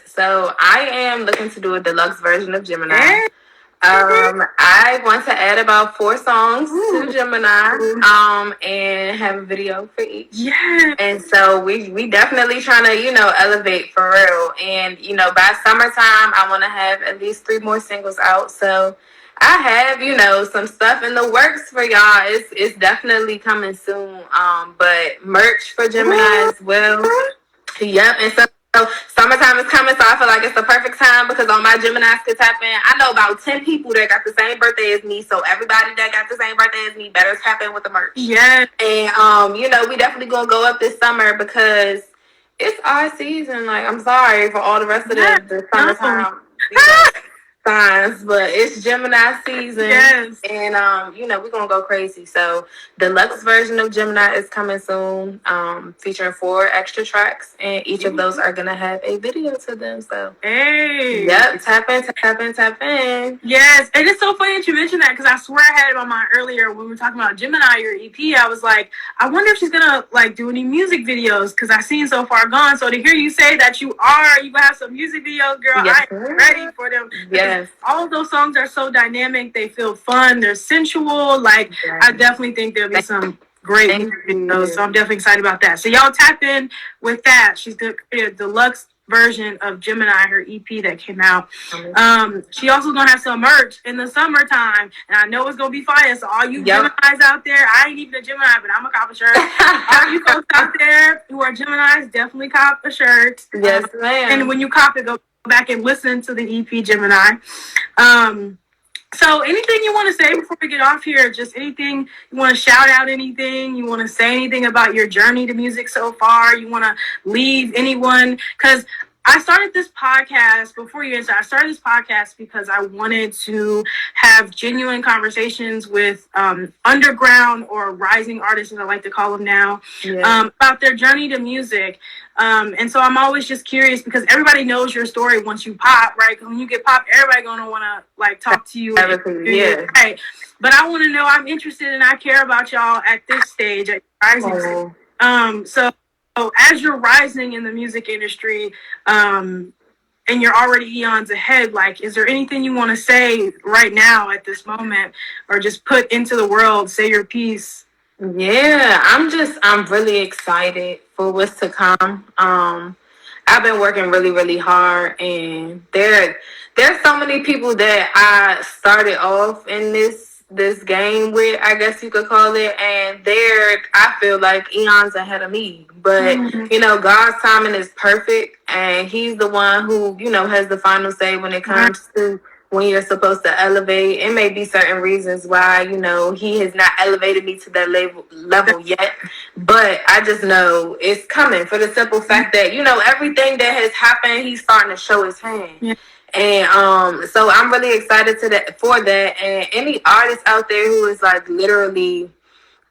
[SPEAKER 1] So I am looking to do a deluxe version of Gemini. I want to add about 4 songs to Gemini, and have a video for each.
[SPEAKER 2] Yeah.
[SPEAKER 1] And so we definitely trying to, elevate for real. And, by summertime, I want to have at least 3 more singles out. So I have, some stuff in the works for y'all. It's definitely coming soon. But merch for Gemini as well. Yep. And so summertime is coming, so I feel like it's the perfect time because all my Geminis could tap in. I know about 10 people that got the same birthday as me, so everybody that got the same birthday as me better tap in with the merch.
[SPEAKER 2] Yeah.
[SPEAKER 1] And we definitely gonna go up this summer because it's our season. Like, I'm sorry for all the rest of the summertime signs, but it's Gemini season.
[SPEAKER 2] Yes.
[SPEAKER 1] And we're gonna go crazy. So deluxe version of Gemini is coming soon, featuring 4 extra tracks, and each of those are gonna have a video to them. So yep, tap in.
[SPEAKER 2] Yes, and it's so funny that you mentioned that because I swear I had it on mine earlier when we were talking about Gemini, your EP. I was like, I wonder if she's gonna do any music videos because I seen So Far Gone. So to hear you say that you gonna have some music videos, girl,
[SPEAKER 1] yes,
[SPEAKER 2] I'm ready for them.
[SPEAKER 1] Yes.
[SPEAKER 2] All of those songs are so dynamic. They feel fun. They're sensual. Like, I definitely think there'll be some great videos. So I'm definitely excited about that. So y'all tap in with that. She's the deluxe version of Gemini, her EP that came out. She also gonna have some merch in the summertime, and I know it's gonna be fire. So all you Geminis out there, I ain't even a Gemini, but I'm a cop a shirt. All you folks out there who are Geminis, definitely cop a shirt.
[SPEAKER 1] Yes, ma'am.
[SPEAKER 2] And when you cop it, go back and listen to the EP Gemini. So anything you want to say before we get off here? Just anything you want to shout out? Anything you want to say? Anything about your journey to music so far? You want to leave anyone? Because I started this podcast, before you answer, I started this podcast because I wanted to have genuine conversations with underground or rising artists, as I like to call them now, about their journey to music. And so I'm always just curious because everybody knows your story once you pop, right? When you get popped, everybody gonna want to talk to you. Right. But I want to know, I'm interested and I care about y'all at this stage, at rising. So as you're rising in the music industry, and you're already eons ahead, is there anything you want to say right now at this moment, or just put into the world, say your piece?
[SPEAKER 1] Yeah, I'm really excited for what's to come. I've been working really, really hard, and there's so many people that I started off in this game with, I guess you could call it, and I feel like eons ahead of me. But God's timing is perfect, and He's the one who has the final say when it comes to when you're supposed to elevate. It may be certain reasons why He has not elevated me to that level yet, but I just know it's coming for the simple fact that everything that has happened, He's starting to show His hand. And so I'm really excited for that. And any artist out there who is literally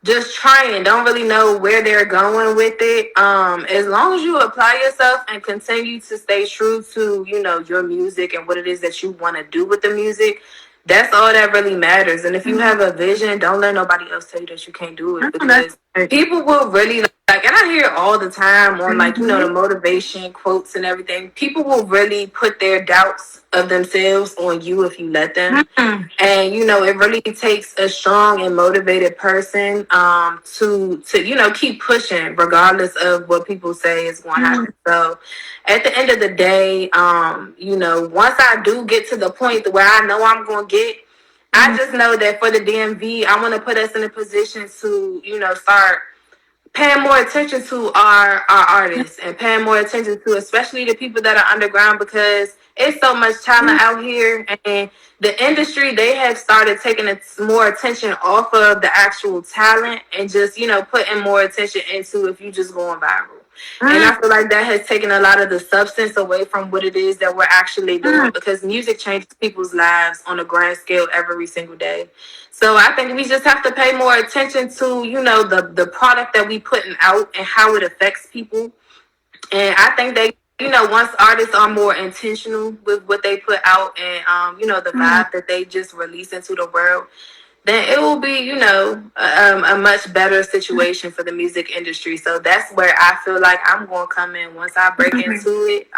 [SPEAKER 1] just trying, don't really know where they're going with it, as long as you apply yourself and continue to stay true to your music and what it is that you want to do with the music, that's all that really matters. And if you have a vision, don't let nobody else tell you that you can't do it, because People will really like, and I hear it all the time on like, you know, the motivation quotes and everything. People will really put their doubts of themselves on you if you let them. And you know, it really takes a strong and motivated person to you know, keep pushing regardless of what people say is going to happen. So at the end of the day, you know, once I do get to the point where I know I'm going to get, I just know that for the DMV, I want to put us in a position to, you know, start paying more attention to our artists and paying more attention to especially the people that are underground, because it's so much talent out here, and the industry, they have started taking more attention off of the actual talent and just, you know, putting more attention into if you just going viral. And I feel like that has taken a lot of the substance away from what it is that we're actually doing, because music changes people's lives on a grand scale every single day. So I think we just have to pay more attention to, you know, the product that we putting out and how it affects people. And I think that, you know, once artists are more intentional with what they put out and, you know, the vibe that they just release into the world, then it will be, you know, a much better situation for the music industry. So that's where I feel like I'm going to come in. Once I break into it,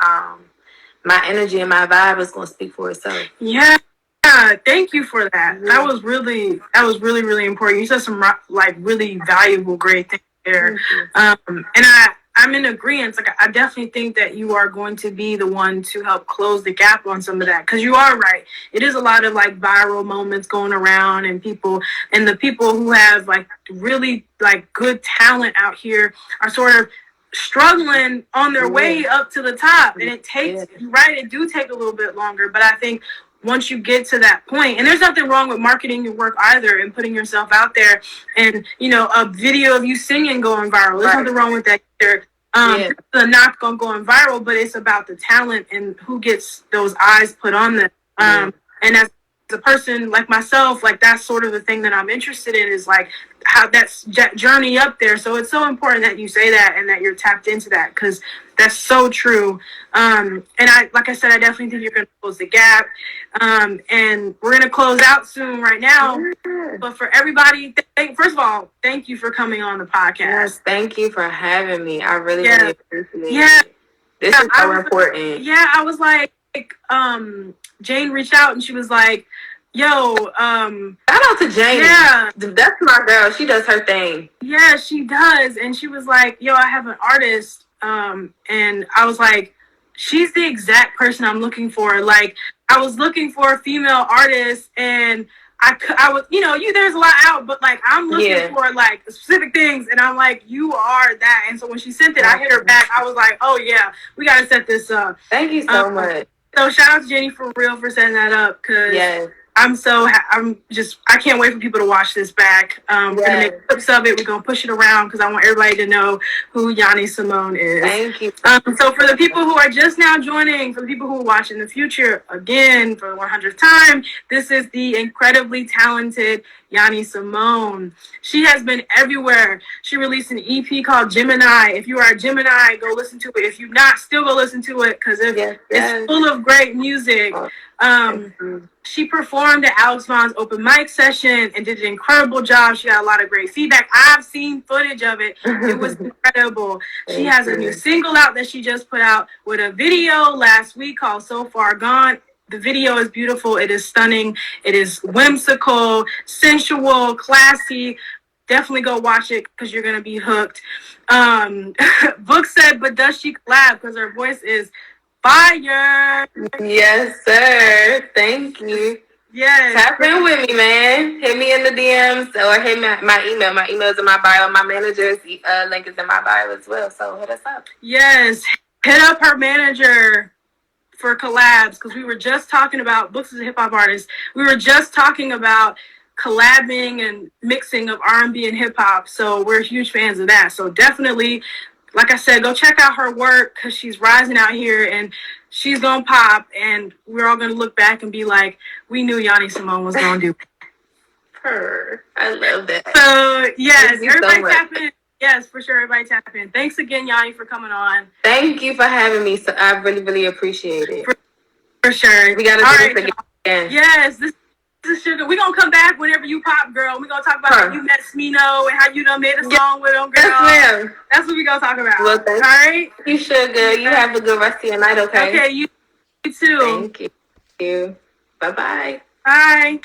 [SPEAKER 1] my energy and my vibe is going to speak for itself.
[SPEAKER 2] Yeah. Thank you for that. That was really, really important. You said some like really valuable, great things there. And I'm in agreement. Like, I definitely think that you are going to be the one to help close the gap on some of that, because you are right. It is a lot of like viral moments going around, and the people who have like really like good talent out here are sort of struggling on their way up to the top, and it takes it do take a little bit longer, but I think once you get to that point, and there's nothing wrong with marketing your work either and putting yourself out there, and you know, a video of you singing going viral, there's nothing wrong with that either. The not going viral, but it's about the talent and who gets those eyes put on them. And as a person like myself, like that's sort of the thing that I'm interested in, is like how that's journey up there. So it's so important that you say that and that you're tapped into that, because that's so true. And I, like I said, I definitely think you're going to close the gap. And we're going to close out soon right now. But for everybody, first of all, thank you for coming on the podcast.
[SPEAKER 1] Yes, thank you for having me. I really, really appreciate it. This is so important.
[SPEAKER 2] I was like, Jane reached out and she was like, yo,
[SPEAKER 1] shout out to Jane. Yeah. That's my girl. She does her thing.
[SPEAKER 2] Yeah, she does. And she was like, yo, I have an artist. And I was like, she's the exact person I'm looking for. Like, I was looking for a female artist, and I was, you know, there's a lot out, but like, I'm looking for like specific things, and I'm like, you are that. And so when she sent it, I hit her back. I was like, oh yeah, we got to set this up.
[SPEAKER 1] Thank you so much.
[SPEAKER 2] So shout out to Jenny for real for setting that up, because I can't wait for people to watch this back. We're going to make clips of it. We're going to push it around, because I want everybody to know who Yhanni Simone is.
[SPEAKER 1] Thank you.
[SPEAKER 2] So for the people who are just now joining, for the people who will watch in the future, again, for the 100th time, this is the incredibly talented Yhanni Simone. She has been everywhere. She released an EP called Gemini. If you are a Gemini, go listen to it. If you're not, still go listen to it, because it's full of great music. She performed at Alex Vaughn's open mic session and did an incredible job. She got a lot of great feedback. I've seen footage of it. It was incredible. She has a new single out that she just put out with a video last week called So Far Gone. The video is beautiful. It is stunning. It is whimsical, sensual, classy. Definitely go watch it, because you're going to be hooked. Book said, but does she collab? Because her voice is fire.
[SPEAKER 1] Yes, sir. Thank you.
[SPEAKER 2] Yes.
[SPEAKER 1] Tap in with me, man. Hit me in the DMs or hit my email. My email is in my bio. My manager's link is in my bio as well. So hit us up.
[SPEAKER 2] Yes. Hit up her manager for collabs, because we were just talking about, Books is a hip-hop artist. We were just talking about collabing and mixing of R&B and hip-hop. So we're huge fans of that. So definitely, like I said, go check out her work, because she's rising out here and she's going to pop, and we're all going to look back and be like, we knew Yhanni Simone was going to do
[SPEAKER 1] her. I love that.
[SPEAKER 2] So, yes, everybody tap in. Yes, for sure, everybody tap in. Thanks again, Yhanni, for coming on.
[SPEAKER 1] Thank you for having me. So I really, really appreciate it.
[SPEAKER 2] For sure.
[SPEAKER 1] We got to do this again.
[SPEAKER 2] Yes, this is Sugar. We're gonna come back whenever you pop, girl. We're gonna talk about how you met Smino and how you done made a song with him, girl.
[SPEAKER 1] Yes, ma'am.
[SPEAKER 2] That's what we're gonna talk about.
[SPEAKER 1] Well,
[SPEAKER 2] all right.
[SPEAKER 1] You Sugar. You have a good rest of your night, okay?
[SPEAKER 2] Okay, you too.
[SPEAKER 1] Thank you. Bye-bye.
[SPEAKER 2] Bye.